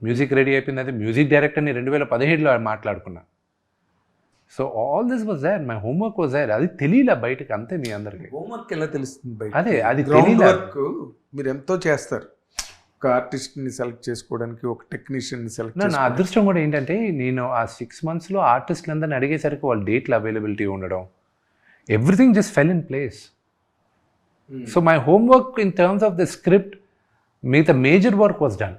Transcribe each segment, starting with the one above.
Music ready అయిపోయింది, అది music డైరెక్టర్ని 2017లో మాట్లాడుకున్నా. So all this was there, my homework was there. అది తెలియలే బయటకి, అంతే. మీ అందరికి హోంవర్క్ ఎలా తెలుస్తుంది బయట? అదే, అది గ్రౌండ్ వర్క్ మీరు ఎంతో చేస్తారు. ఒక ఆర్టిస్ట్ని సెలెక్ట్ చేసుకోవడానికి, ఒక టెక్నీషియన్ని సెలెక్ట్ నా అదృష్టం కూడా ఏంటంటే, నేను ఆ 6 monthsలో ఆర్టిస్టులందరిని అడిగేసరికి వాళ్ళ డేట్లు అవైలబిలిటీ ఉండడం, everything just fell in place. So my homework in terms of the script, మిగతా మేజర్ వర్క్ వాజ్ డన్.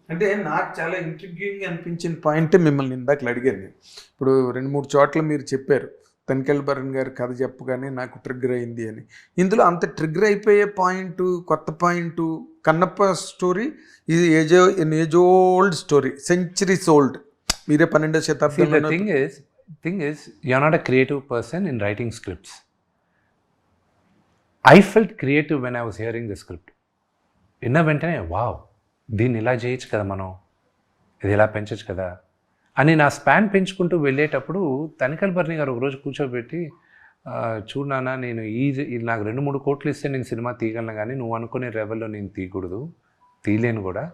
అంటే నాకు చాలా ఇంట్రిగ్యూయింగ్ అనిపించిన పాయింట్ మిమ్మల్ని ఇందాక అడిగాను నేను. ఇప్పుడు 2-3 చోట్ల మీరు చెప్పారు, తనికెళ్ళ భరణ్ గారి కథ చెప్పగానే నాకు ట్రిగ్గర్ అయింది అని. ఇందులో అంత ట్రిగ్గర్ అయిపోయే పాయింట్, కొత్త పాయింట్, కన్నప్ప స్టోరీ ఇది age old story, centuries old. మీరే 12వ శతాబ్దంలో. thing is you're not a creative person in writing scripts. I felt creative when I was hearing the script. విన్న వెంటనే వావ్, దీన్ని ఇలా చేయొచ్చు కదా, మనం ఇది ఇలా పెంచచ్చు కదా అని నా స్పాన్ పెంచుకుంటూ వెళ్ళేటప్పుడు తనికెళ్ళ భరణి గారు ఒకరోజు కూర్చోబెట్టి, చూడు నాన్న, నేను నాకు 2-3 కోట్లు ఇస్తే నేను సినిమా తీయగలను, కానీ నువ్వు అనుకునే లెవెల్లో నేను తీయలేను కూడా,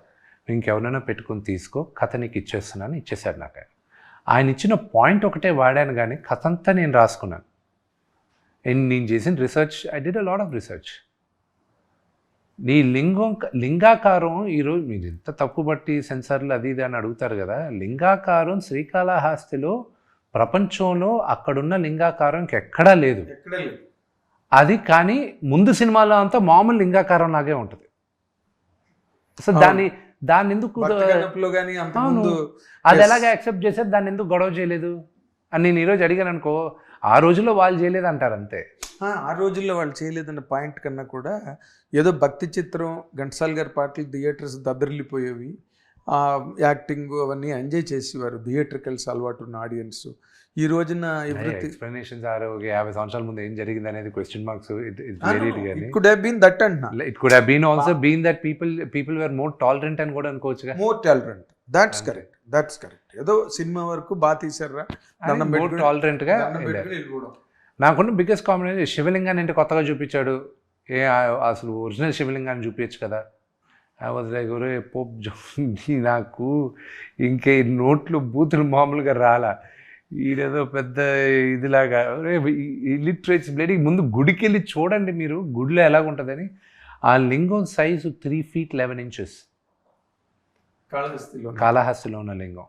నువ్వు ఇంకెవరైనా పెట్టుకుని తీసుకో, కథ నీకు ఇచ్చేస్తున్నాను. ఇచ్చేసాడు నాకు. ఆయన ఇచ్చిన పాయింట్ ఒకటే వాడాను, కానీ కథ అంతా నేను రాసుకున్నాను. నేను చేసిన research, I did a lot of research. నీ లింగాకారం ఈరోజు మీరు ఇంత తప్పు బట్టి సెన్సార్లు అది ఇది అని అడుగుతారు కదా. లింగాకారం శ్రీకాళహస్తిలో ప్రపంచంలో అక్కడున్న లింగాకారం ఇంకెక్కడా లేదు. అది కానీ ముందు సినిమాలో అంతా మామూలు లింగాకారం లాగే ఉంటుంది. సో దాన్ని ఎందుకు అది ఎలాగ యాక్సెప్ట్ చేశారు, దాన్ని ఎందుకు గొడవ చేయలేదు అని నేను ఈరోజు అడిగాను అనుకో, ఆ రోజుల్లో వాళ్ళు చేయలేదు అంటారు అంతే. ఆ రోజుల్లో వాళ్ళు చేయలేదన్న పాయింట్ కన్నా కూడా ఏదో భక్తి చిత్రం, ఘంటసాల గారి పాటలు థియేటర్స్ దద్దరిల్లిపోయేవి, యాక్టింగ్ అవన్నీ ఎంజాయ్ చేసేవారు థియేటర్కల్స్ అలవాటు ఉన్న ఆడియన్స్. ఈ రోజున ఎక్స్ప్లెనేషన్స్ 50 సంవత్సరాల ముందు ఏం జరిగింది అనేది question marks. It could have been that అంటున్నా. It could have been also been that people were more tolerant అని కూడా అనుకోవచ్చుగా. More tolerant, that's correct. ఏదో సినిమా వరకు బాగా తీసారా, టాలరెంట్ గా. నాకున్న బిగ్గెస్ట్ కాంబినేషన్ శివలింగాన్ని అంటే కొత్తగా చూపించాడు. అసలు ఒరిజినల్ శివలింగాన్ని చూపించచ్చు కదా. ఐ వాజ్ లైక్, ఒరే పోప్ నాకు ఇంకే నోట్లు బూతులు మామూలుగా రాలా, ఈడేదో పెద్ద ఇదిలాగా. లిటరేచర్ బ్లేడ్ ముందు గుడికి వెళ్ళి చూడండి మీరు, గుడిలో ఎలాగుంటుందని. ఆ లింగం సైజు 3 feet 11 inches, కాళహస్తిలో ఉన్న లింగం.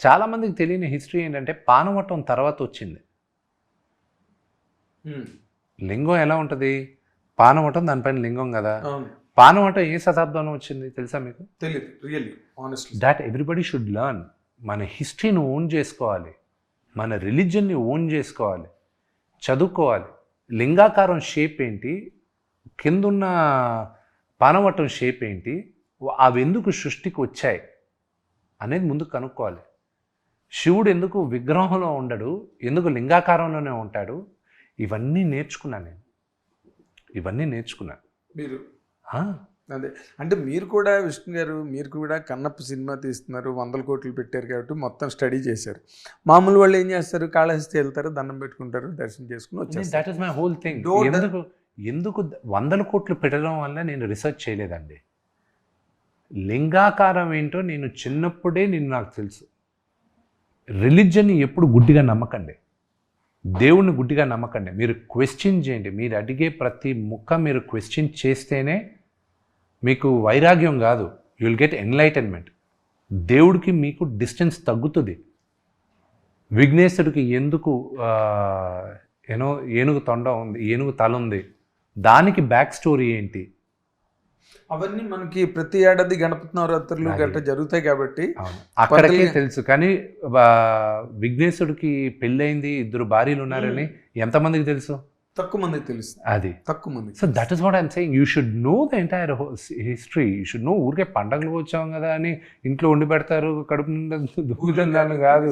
చాలామందికి తెలియని హిస్టరీ ఏంటంటే, పానవటం తర్వాత వచ్చింది లింగం. ఎలా ఉంటుంది పానవటం, దానిపైన లింగం కదా. పానవటం ఏ శతాబ్దంలో వచ్చింది తెలుసా మీకు? That everybody should learn. మన హిస్టరీని ఓన్ చేసుకోవాలి, మన రిలీజియన్ని ఓన్ చేసుకోవాలి, చదువుకోవాలి. లింగాకారం షేప్ ఏంటి, కిందున్న పానవటం షేప్ ఏంటి, అవి ఎందుకు సృష్టికి వచ్చాయి అనేది ముందు కనుక్కోవాలి. శివుడు ఎందుకు విగ్రహంలో ఉండడు, ఎందుకు లింగాకారంలోనే ఉంటాడు, ఇవన్నీ నేర్చుకున్నాను నేను. మీరు అదే అంటే మీరు కూడా విష్ణు గారు, మీరు కూడా కన్నప్ప సినిమా తీస్తున్నారు, 100 కోట్లు పెట్టారు కాబట్టి మొత్తం స్టడీ చేశారు. మామూలు వాళ్ళు ఏం చేస్తారు, కాళహస్తి వెళ్తారు, దండం పెట్టుకుంటారు, దర్శనం చేసుకుని వచ్చారు. That is my whole thing. ఎందుకు 100 కోట్లు పెట్టడం వల్ల నేను రీసెర్చ్ చేయలేదండి. లింగాకారం ఏంటో నేను చిన్నప్పుడే నాకు తెలుసు. రిలీజియన్ని ఎప్పుడు గుడ్డిగా నమ్మకండి, దేవుణ్ణి గుడ్డిగా నమ్మకండి. మీరు క్వశ్చన్ చేయండి. మీరు అడిగే ప్రతి ముక్క మీరు క్వశ్చన్ చేస్తేనే మీకు వైరాగ్యం కాదు, యూ విల్ గెట్ ఎన్లైటన్మెంట్. దేవుడికి మీకు డిస్టెన్స్ తగ్గుతుంది. విఘ్నేశ్వరుడికి ఎందుకు ఏనుగు తొండ ఉంది, ఏనుగు తల ఉంది, దానికి బ్యాక్ స్టోరీ ఏంటి, అవన్నీ మనకి ప్రతి ఏడాది గణపతి నవరాత్రులు గట్రా జరుగుతాయి కాబట్టి అక్కడికే తెలుసు. కానీ విఘ్నేశ్వరుడికి పెళ్ళయింది, 2 భార్యలు ఉన్నారని ఎంతమందికి తెలుసు? తక్కువ మందికి తెలుసు. అది తక్కువ మంది. So that is what I'm saying. You should know the entire history. You should know. ఊరికే పండగలు వచ్చాం కదా అని ఇంట్లో వండి పెడతారు, కడుపు నిండా దూకుతుందని కాదు.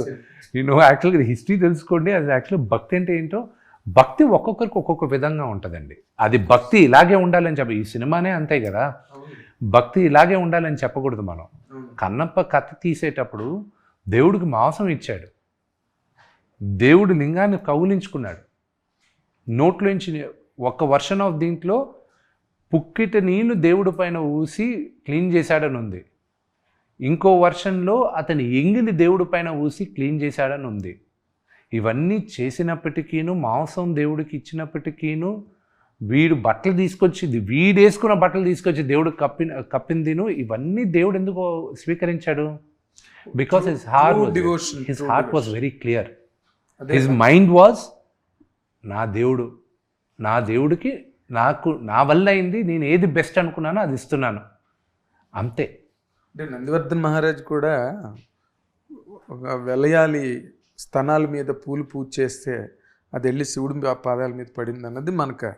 యాక్చువల్గా హిస్టరీ తెలుసుకోండి. అది యాక్చువల్లీ భక్తి అంటే ఏంటో, భక్తి ఒక్కొక్కరికి ఒక్కొక్క విధంగా ఉంటుందండి. అది భక్తి ఇలాగే ఉండాలని ఈ సినిమానే అంతే కదా, భక్తి ఇలాగే ఉండాలని చెప్పకూడదు మనం. కన్నప్ప కత్తి తీసేటప్పుడు దేవుడికి మాంసం ఇచ్చాడు, దేవుడు లింగాన్ని కౌలించుకున్నాడు, నోట్లోంచి ఒక వర్షన్ ఆఫ్ దీంట్లో పుక్కిట నీళ్లు దేవుడి పైన ఊసి క్లీన్ చేశాడని ఉంది. ఇంకో వర్షన్లో అతని ఎంగిలి దేవుడి పైన ఊసి క్లీన్ చేశాడని ఉంది. ఇవన్నీ చేసినప్పటికీను, మాంసం దేవుడికి ఇచ్చినప్పటికీను, వీడు బట్టలు తీసుకొచ్చి, వీడు వేసుకున్న బట్టలు తీసుకొచ్చి దేవుడు కప్పిందిను, ఇవన్నీ దేవుడు ఎందుకు స్వీకరించాడు? Because his heart was very clear. His mind was, నా దేవుడికి నా వల్ల అయింది, నేను ఏది బెస్ట్ అనుకున్నానో అది ఇస్తున్నాను, అంతే. అంటే నందివర్ధన్ మహారాజ్ కూడా ఒక వెలయాలి స్తనాల మీద పూలు పూజ చేస్తే అది వెళ్ళి శివుడి పాదాల మీద పడింది అన్నది మనకు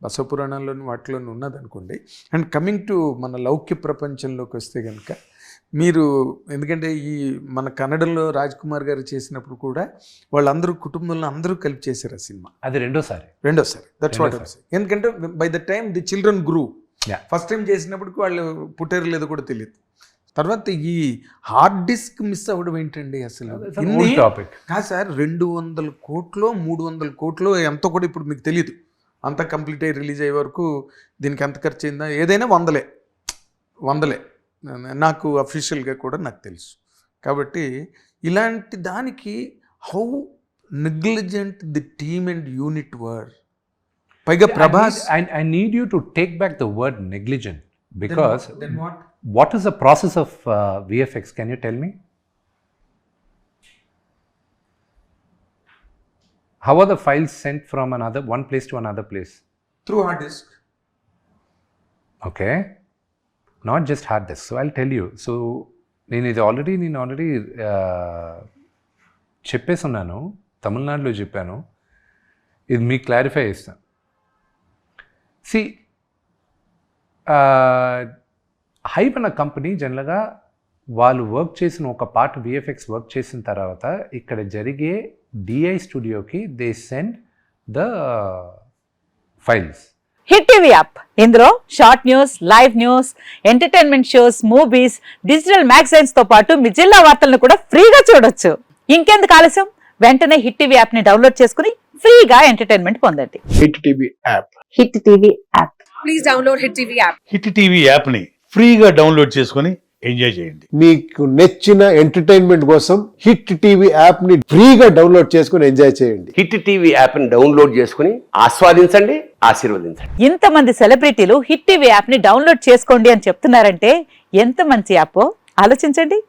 బసవపురాణంలోని వాటిలోని ఉన్నది అనుకోండి. అండ్ కమింగ్ టు మన లౌక్య ప్రపంచంలోకి వస్తే కనుక మీరు, ఎందుకంటే ఈ మన కన్నడంలో రాజ్ కుమార్ గారు చేసినప్పుడు కూడా వాళ్ళందరూ కుటుంబంలో అందరూ కలిపి చేశారు ఆ సినిమా. అది రెండోసారి. That's what I say. ఎందుకంటే by the time the children grew, first time చేసినప్పటికి వాళ్ళు పుట్టారు లేదో కూడా తెలియదు. తర్వాత ఈ హార్డ్ డిస్క్ మిస్ అవ్వడం ఏంటండి అసలు? కాదు సార్, 200 కోట్లు 300 కోట్లు ఎంతో కూడా ఇప్పుడు మీకు తెలియదు. అంతా కంప్లీట్ అయ్యి రిలీజ్ అయ్యే వరకు దీనికి ఎంత ఖర్చు అయిందా, ఏదైనా వందలే నాకు అఫీషియల్గా కూడా నాకు తెలుసు. కాబట్టి ఇలాంటి దానికి how negligent the team and unit were. పైగా Prabhas, I need you to take back the word negligent, because what is the process of VFX? Can you tell me? How are the files sent from one place to another place? Through hard disk. Okay, not just hard disk. So I'll tell you. So నేను already చెప్పేస్తున్నాను, తమిళనాడులో చెప్పాను, ఇది మీకు clarify చేస్తాను. C, hype అన్న company జనరల్గా వాళ్ళు వర్క్ చేసిన ఒక పార్ట్ విఎఫ్ఎక్స్ వర్క్ చేసిన తర్వాత ఇక్కడ జరిగే డిఐ స్టూడియోకి they send the files. Hit TV app, ఇందులో short news, live news, entertainment shows, movies, digital magazines తో పాటు మీ జిల్లా వార్తలను కూడా ఫ్రీగా చూడొచ్చు. ఇంకెందుకు ఆలస్యం, వెంటనే హిట్ టీవీ యాప్ ని డౌన్లోడ్ చేసుకుని ఫ్రీగా ఎంటర్టైన్మెంట్ పొందండి. Hit TV app. Hit TV app. Please download hit TV app. Hit TV app ని ఫ్రీగా డౌన్లోడ్ చేసుకుని ఎంజాయ్ చేయండి. మీకు నచ్చిన ఎంటర్టైన్మెంట్ కోసం హిట్ టీవీ యాప్ ని ఫ్రీగా డౌన్లోడ్ చేసుకుని ఎంజాయ్ చేయండి. హిట్ టీవీ యాప్ ని డౌన్లోడ్ చేసుకుని ఆస్వాదించండి, ఆశీర్వదించండి. ఇంతమంది సెలబ్రిటీలు హిట్ టీవీ యాప్ ని డౌన్లోడ్ చేసుకోండి అని చెప్తున్నారంటే ఎంత మంచి యాప్ ఆలోచించండి.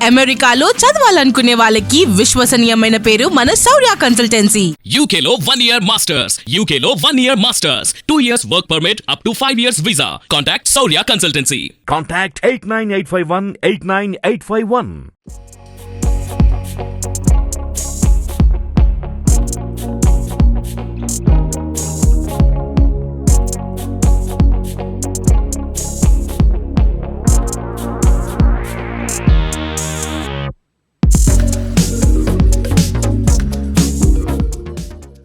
అమెరికాలో చదవాలనుకునే వాళ్ళకి విశ్వసనీయమైన పేరు మన శౌర్య కన్సల్టెన్సీ. UK లో 1 year masters, UK లో 1 year masters, 2 years work permit up to 5 years visa. Contact Saurya Consultancy. Contact 89851 89851.